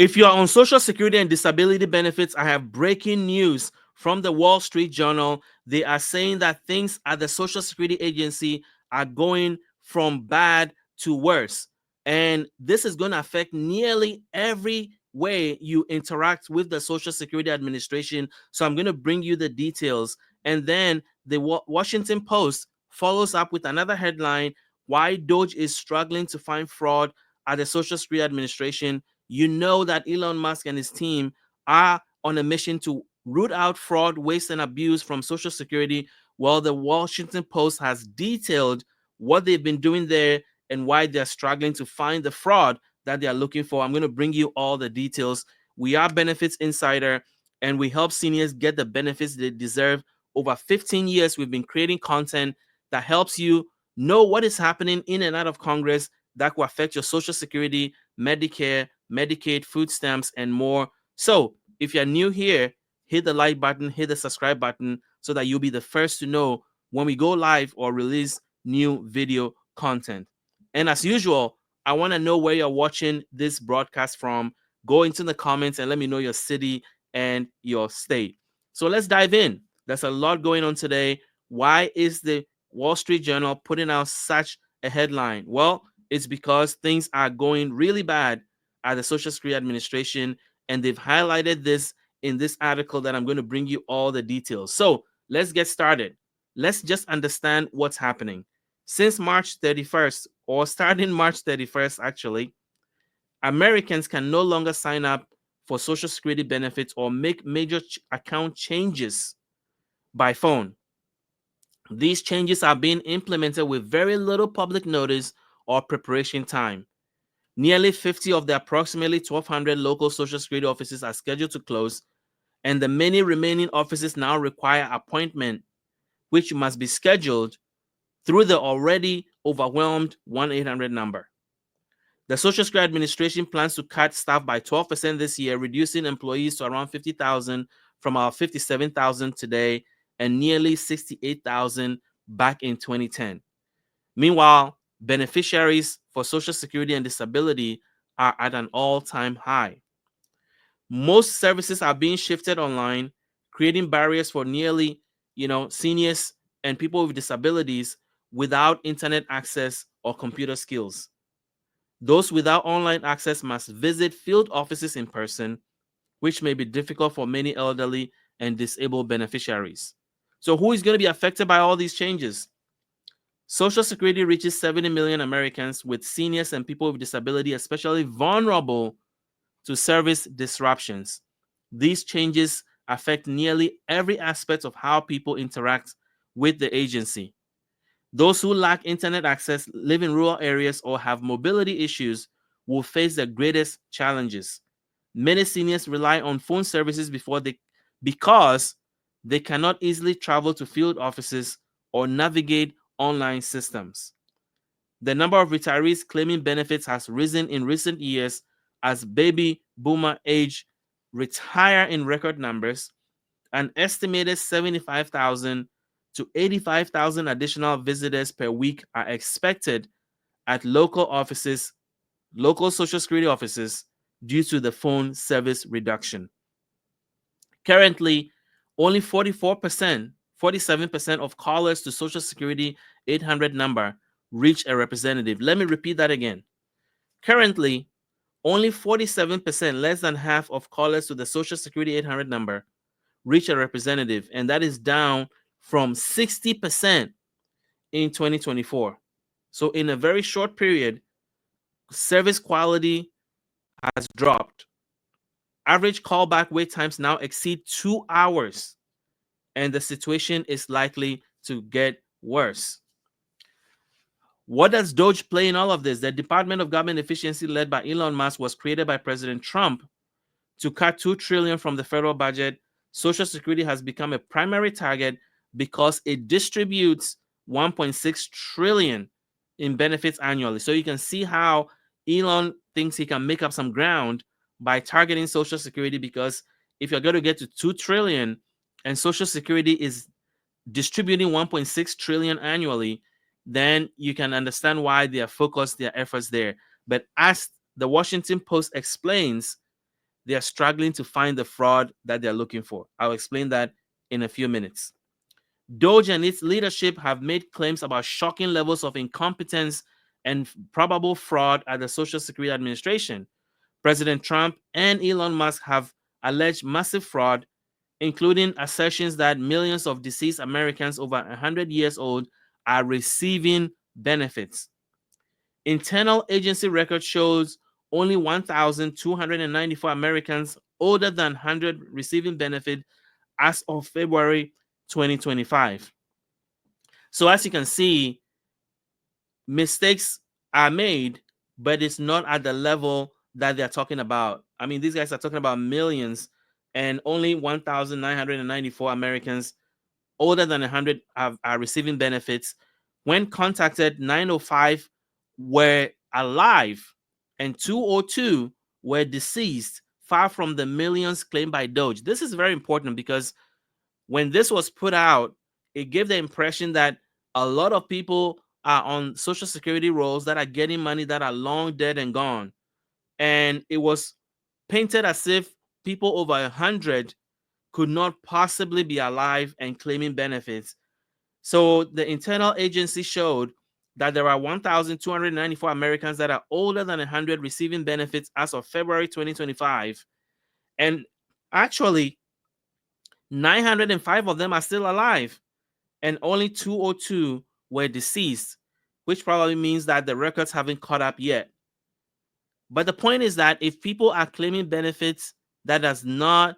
If you are on Social Security and disability benefits, I have breaking news from the Wall Street Journal. They are saying that things at the Social Security Agency are going from bad to worse. And this is going to affect nearly every way you interact with the Social Security Administration. So I'm going to bring you the details. And then the Washington Post follows up with another headline: why DOGE is struggling to find fraud at the Social Security Administration. You know that Elon Musk and his team are on a mission to root out fraud, waste, and abuse from Social Security. Well, the Washington Post has detailed what they've been doing there and why they're struggling to find the fraud that they are looking for. I'm going to bring you all the details. We are Benefits Insider, and we help seniors get the benefits they deserve. Over 15 years, we've been creating content that helps you know what is happening in and out of Congress that will affect your Social Security, Medicare, Medicaid, food stamps, and more. So if you're new here, hit the like button, hit the subscribe button so that you'll be the first to know when we go live or release new video content. And as usual, I want to know where you're watching this broadcast from. Go into the comments and let me know your city and your state. So let's dive in. There's a lot going on today. Why is the Wall Street Journal putting out such a headline? Well, it's because things are going really bad at the Social Security Administration, and they've highlighted this in this article that I'm going to bring you all the details. So let's get started. Let's just understand what's happening. Since March 31st, or starting March 31st, actually, Americans can no longer sign up for Social Security benefits or make major account changes by phone. These changes are being implemented with very little public notice or preparation time. Nearly 50 of the approximately 1,200 local Social Security offices are scheduled to close, and the many remaining offices now require appointment, which must be scheduled through the already overwhelmed 1-800 number. The Social Security Administration plans to cut staff by 12% this year, reducing employees to around 50,000 from our 57,000 today and nearly 68,000 back in 2010. Meanwhile, beneficiaries for Social Security and disability are at an all-time high. Most services are being shifted online, creating barriers for nearly, seniors and people with disabilities without internet access or computer skills. Those without online access must visit field offices in person, which may be difficult for many elderly and disabled beneficiaries. So who is going to be affected by all these changes? Social Security reaches 70 million Americans, with seniors and people with disability especially vulnerable to service disruptions. These changes affect nearly every aspect of how people interact with the agency. Those who lack internet access, live in rural areas, or have mobility issues will face the greatest challenges. Many seniors rely on phone services because they cannot easily travel to field offices or navigate online systems. The number of retirees claiming benefits has risen in recent years as baby boomer age retire in record numbers. An estimated 75,000 to 85,000 additional visitors per week are expected at local Social Security offices, due to the phone service reduction. Currently, only 47% of callers to Social Security 800 number reach a representative. Let me repeat that again. Currently, only 47%, less than half of callers to the Social Security 800 number, reach a representative, and that is down from 60% in 2024. So in a very short period, service quality has dropped. Average callback wait times now exceed 2 hours, and the situation is likely to get worse. What does DOGE play in all of this? The Department of Government Efficiency, led by Elon Musk, was created by President Trump to cut $2 trillion from the federal budget. Social Security has become a primary target because it distributes $1.6 trillion in benefits annually. So you can see how Elon thinks he can make up some ground by targeting Social Security, because if you're going to get to $2 trillion and Social Security is distributing $1.6 trillion annually, then you can understand why they are focused their efforts there. But as the Washington Post explains, they are struggling to find the fraud that they're looking for. I'll explain that in a few minutes. DOGE and its leadership have made claims about shocking levels of incompetence and probable fraud at the Social Security Administration. President Trump and Elon Musk have alleged massive fraud, including assertions that millions of deceased Americans over 100 years old are receiving benefits. Internal agency record shows only 1,294 Americans older than 100 receiving benefit as of February 2025. So as you can see, mistakes are made, but it's not at the level that they're talking about. I mean, these guys are talking about millions, and only 1,994 Americans older than 100 are receiving benefits. When contacted, 905 were alive and 202 were deceased, far from the millions claimed by DOGE. This is very important because when this was put out, it gave the impression that a lot of people are on Social Security rolls that are getting money that are long dead and gone. And it was painted as if people over 100 could not possibly be alive and claiming benefits. So the internal agency showed that there are 1,294 Americans that are older than 100 receiving benefits as of February 2025. And actually, 905 of them are still alive, and only 202 were deceased, which probably means that the records haven't caught up yet. But the point is that if people are claiming benefits that does not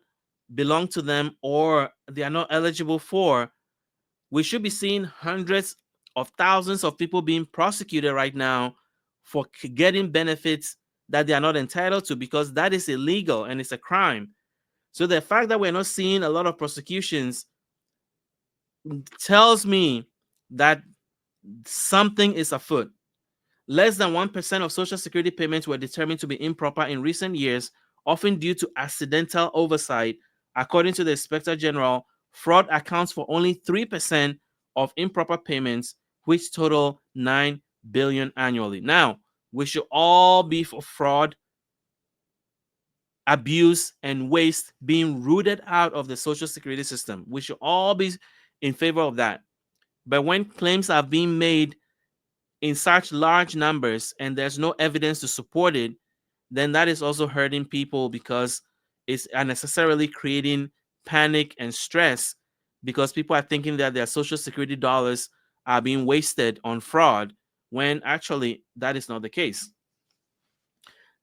belong to them or they are not eligible for, we should be seeing hundreds of thousands of people being prosecuted right now for getting benefits that they are not entitled to, because that is illegal and it's a crime. So the fact that we're not seeing a lot of prosecutions tells me that something is afoot. Less than 1% of Social Security payments were determined to be improper in recent years, often due to accidental oversight. According to the Inspector General, fraud accounts for only 3% of improper payments, which total $9 billion annually. Now, we should all be for fraud, abuse, and waste being rooted out of the Social Security system. We should all be in favor of that. But when claims are being made in such large numbers and there's no evidence to support it, then that is also hurting people, because it's unnecessarily creating panic and stress, because people are thinking that their Social Security dollars are being wasted on fraud, when actually that is not the case.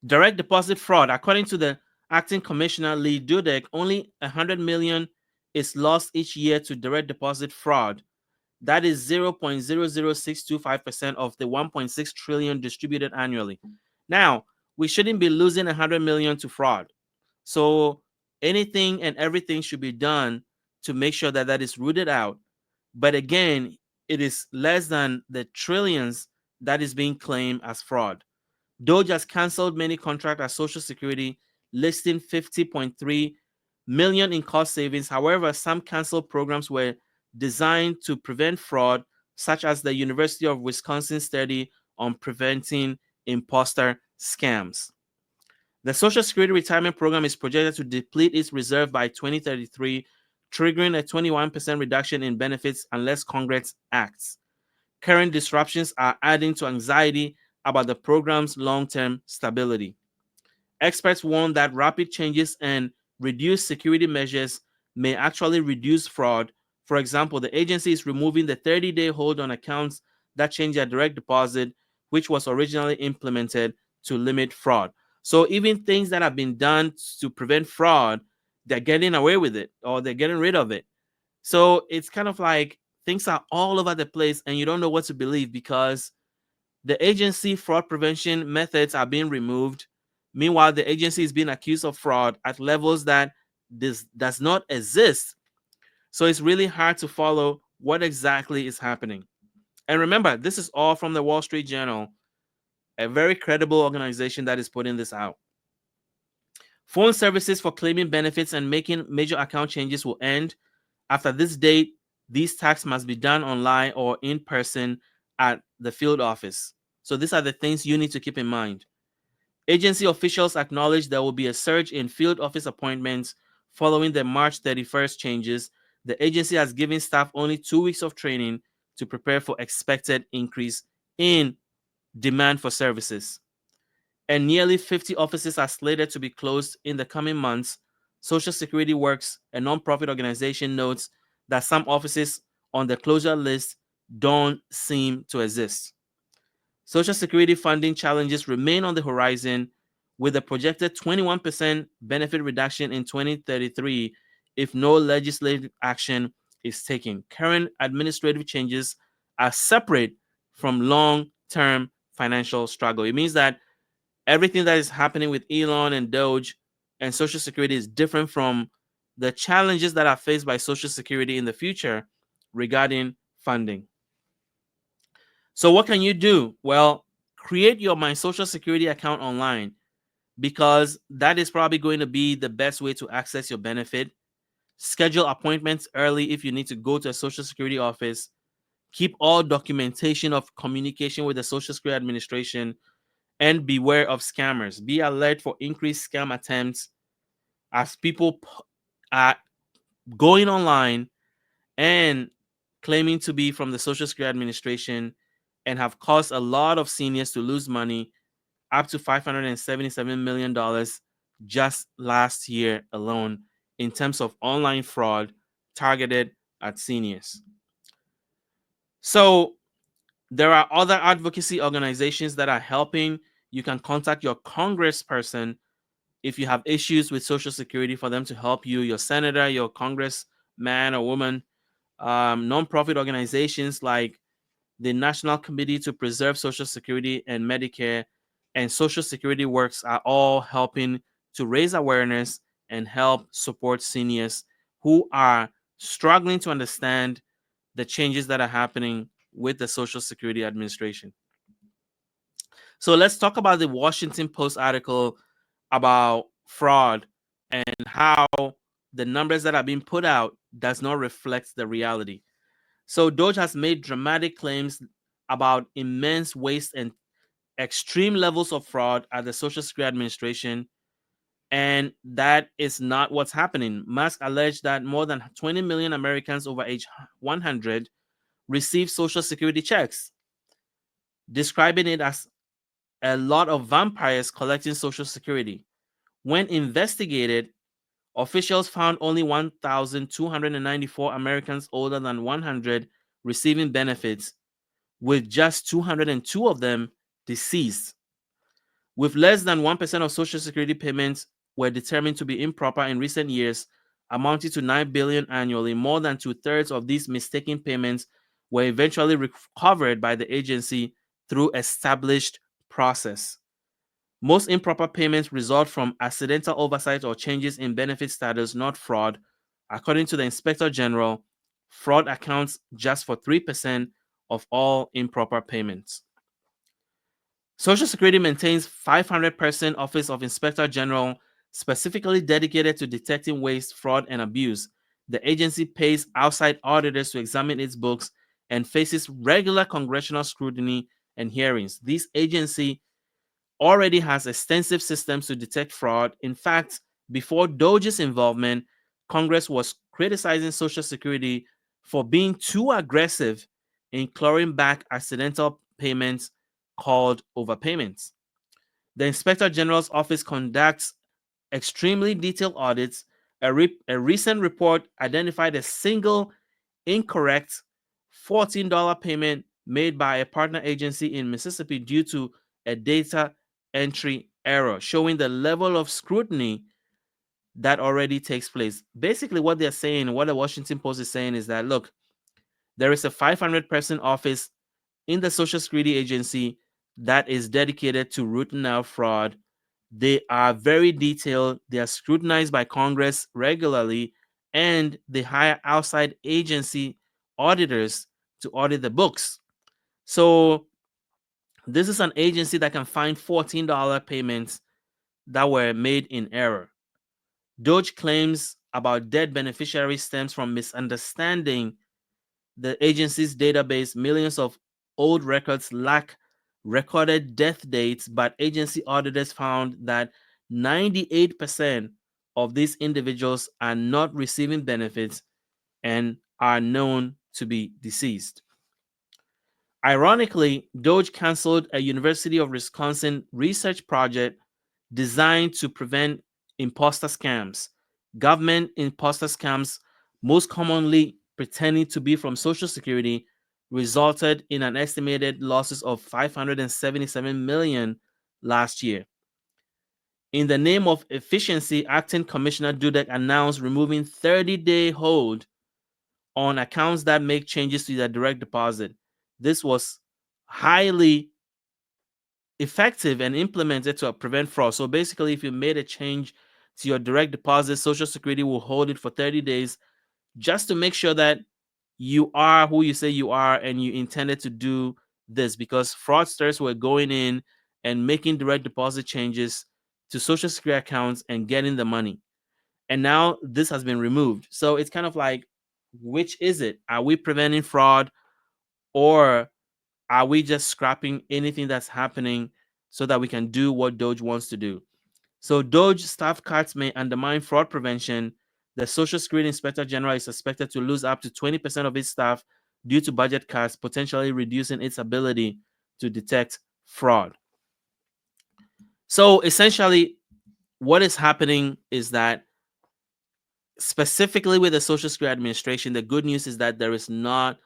Direct deposit fraud. According to the acting commissioner, Lee Dudek, only $100 million is lost each year to direct deposit fraud. That is 0.00625% of the 1.6 trillion distributed annually. Now, we shouldn't be losing 100 million to fraud. So anything and everything should be done to make sure that that is rooted out. But again, it is less than the trillions that is being claimed as fraud. DOGE has canceled many contracts at Social Security, listing 50.3 million in cost savings. However, some canceled programs were designed to prevent fraud, such as the University of Wisconsin study on preventing imposter scams. The Social Security Retirement Program is projected to deplete its reserve by 2033, triggering a 21% reduction in benefits unless Congress acts. Current disruptions are adding to anxiety about the program's long-term stability. Experts warn that rapid changes and reduced security measures may actually reduce fraud. For example, the agency is removing the 30-day hold on accounts that change their direct deposit, which was originally implemented to limit fraud. So even things that have been done to prevent fraud, they're getting away with it, or they're getting rid of it. So it's kind of like things are all over the place and you don't know what to believe, because the agency fraud prevention methods are being removed. Meanwhile, the agency is being accused of fraud at levels that this does not exist. So it's really hard to follow what exactly is happening. And remember, this is all from the Wall Street Journal, a very credible organization that is putting this out. Phone services for claiming benefits and making major account changes will end. After this date, these tasks must be done online or in person at the field office. So these are the things you need to keep in mind. Agency officials acknowledge there will be a surge in field office appointments following the March 31st changes. The agency has given staff only 2 weeks of training to prepare for expected increase in demand for services. And nearly 50 offices are slated to be closed in the coming months. Social Security Works, a nonprofit organization, notes that some offices on the closure list don't seem to exist. Social Security funding challenges remain on the horizon, with a projected 21% benefit reduction in 2033 if no legislative action is taken. Current administrative changes are separate from long-term financial struggle. It means that everything that is happening with Elon and DOGE and Social Security is different from the challenges that are faced by Social Security in the future regarding funding. So what can you do? Well, create your My Social Security account online, because that is probably going to be the best way to access your benefit. Schedule appointments early if you need to go to a Social Security office. Keep all documentation of communication with the Social Security Administration, and beware of scammers. Be alert for increased scam attempts as people are going online and claiming to be from the Social Security Administration and have caused a lot of seniors to lose money, up to $577 million just last year alone, in terms of online fraud targeted at seniors. So there are other advocacy organizations that are helping. You can contact your congressperson if you have issues with Social Security for them to help you, your senator, your congressman or woman. Nonprofit organizations like the National Committee to Preserve Social Security and Medicare and Social Security Works are all helping to raise awareness and help support seniors who are struggling to understand the changes that are happening with the Social Security Administration. So let's talk about the Washington Post article about fraud and how the numbers that are being put out does not reflect the reality. So DOGE has made dramatic claims about immense waste and extreme levels of fraud at the Social Security Administration, and that is not what's happening. Musk alleged that more than 20 million Americans over age 100 receive Social Security checks, describing it as a lot of vampires collecting Social Security. When investigated, officials found only 1,294 Americans older than 100 receiving benefits, with just 202 of them deceased. With less than 1% of Social Security payments were determined to be improper in recent years, amounting to $9 billion annually, more than two-thirds of these mistaken payments were eventually recovered by the agency through established process. Most improper payments result from accidental oversight or changes in benefit status, not fraud. According to the Inspector General, fraud accounts just for 3% of all improper payments. Social Security maintains 500-person Office of Inspector General specifically dedicated to detecting waste, fraud, and abuse. The agency pays outside auditors to examine its books and faces regular congressional scrutiny and hearings. This agency already has extensive systems to detect fraud. In fact, before DOGE's involvement, Congress was criticizing Social Security for being too aggressive in clawing back accidental payments called overpayments. The Inspector General's office conducts extremely detailed audits. A recent report identified a single incorrect $14 payment made by a partner agency in Mississippi due to a data entry error, showing the level of scrutiny that already takes place. Basically, what they're saying, what the Washington Post is saying, is that look, there is a 500-person office in the Social Security Agency that is dedicated to rooting out fraud. They are very detailed. They are scrutinized by Congress regularly, and they hire outside agency auditors to audit the books. So this is an agency that can find $14 payments that were made in error. DOGE claims about dead beneficiaries stems from misunderstanding the agency's database. Millions of old records lack recorded death dates, but agency auditors found that 98% of these individuals are not receiving benefits and are known to be deceased. Ironically, DOGE canceled a University of Wisconsin research project designed to prevent imposter scams. Government imposter scams, most commonly pretending to be from Social Security, resulted in an estimated losses of 577 million last year. In the name of efficiency, Acting Commissioner Dudek announced removing 30-day hold on accounts that make changes to their direct deposit. This was highly effective and implemented to prevent fraud. So basically, if you made a change to your direct deposit, Social Security will hold it for 30 days just to make sure that you are who you say you are and you intended to do this, because fraudsters were going in and making direct deposit changes to Social Security accounts and getting the money. And now this has been removed. So it's kind of like, which is it? Are we preventing fraud, or are we just scrapping anything that's happening so that we can do what DOGE wants to do? So DOGE staff cuts may undermine fraud prevention. The Social Security Inspector General is suspected to lose up to 20% of its staff due to budget cuts, potentially reducing its ability to detect fraud. So essentially, what is happening is that, specifically with the Social Security Administration, the good news is that there is not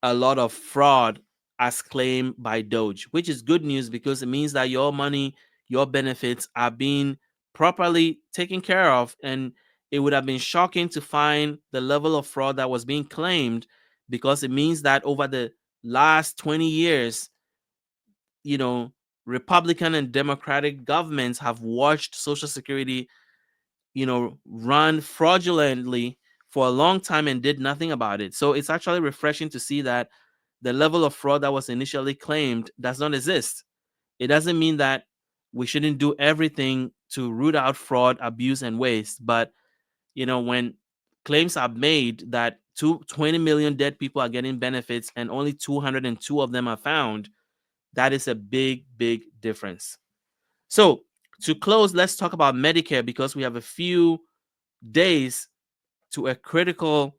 a lot of fraud as claimed by DOGE, which is good news because it means that your money, your benefits are being properly taken care of. And it would have been shocking to find the level of fraud that was being claimed, because it means that over the last 20 years, you know, Republican and Democratic governments have watched Social Security, run fraudulently for a long time and did nothing about it. So it's actually refreshing to see that the level of fraud that was initially claimed does not exist. It doesn't mean that we shouldn't do everything to root out fraud, abuse, and waste. But, when claims are made that 20 million dead people are getting benefits and only 202 of them are found, that is a big, big difference. So to close, let's talk about Medicare, because we have a few days to a critical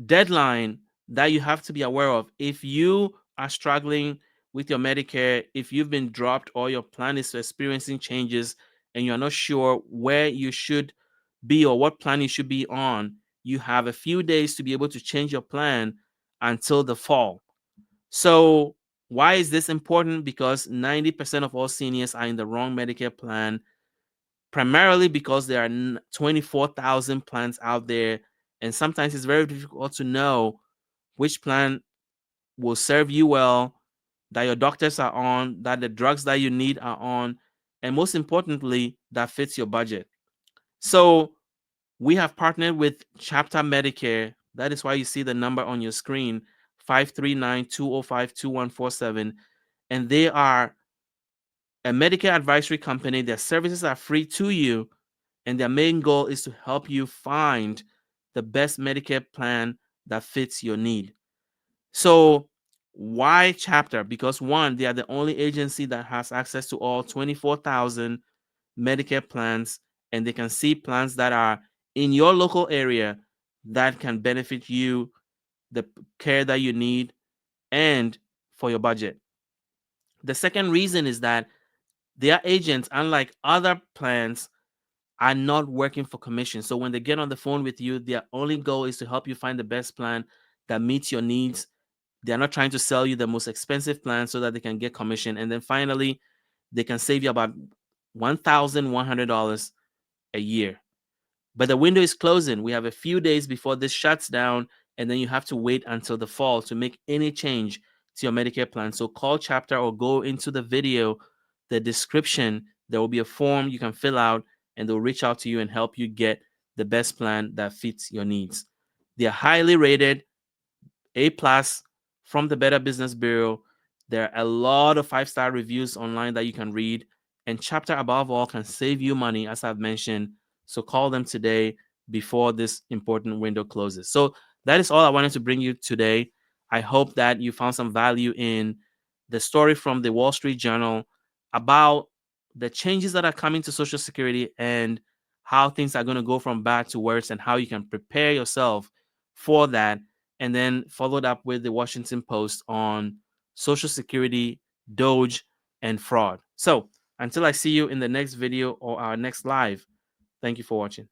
deadline that you have to be aware of. If you are struggling with your Medicare, if you've been dropped or your plan is experiencing changes and you're not sure where you should be or what plan you should be on, you have a few days to be able to change your plan until the fall. So why is this important? Because 90% of all seniors are in the wrong Medicare plan, primarily because there are 24,000 plans out there. And sometimes it's very difficult to know which plan will serve you well, that your doctors are on, that the drugs that you need are on, and most importantly, that fits your budget. So we have partnered with Chapter Medicare. That is why you see the number on your screen, 539-205-2147. And they are a Medicare advisory company. Their services are free to you, and their main goal is to help you find the best Medicare plan that fits your need. So why Chapter? Because one, they are the only agency that has access to all 24,000 Medicare plans, and they can see plans that are in your local area that can benefit you, the care that you need, and for your budget. The second reason is that their agents, unlike other plans, are not working for commission. So when they get on the phone with you, their only goal is to help you find the best plan that meets your needs. They're not trying to sell you the most expensive plan so that they can get commission. And then finally, they can save you about $1,100 a year. But the window is closing. We have a few days before this shuts down, and then you have to wait until the fall to make any change to your Medicare plan. So call Chapter or go into the video, the description. There will be a form you can fill out, and they'll reach out to you and help you get the best plan that fits your needs. They're highly rated, A+ from the Better Business Bureau. There are a lot of 5-star reviews online that you can read. And Chapter, above all, can save you money, as I've mentioned. So call them today before this important window closes. So that is all I wanted to bring you today. I hope that you found some value in the story from the Wall Street Journal about the changes that are coming to Social Security and how things are going to go from bad to worse and how you can prepare yourself for that. And then followed up with the Washington Post on Social Security, DOGE, and fraud. So until I see you in the next video or our next live, thank you for watching.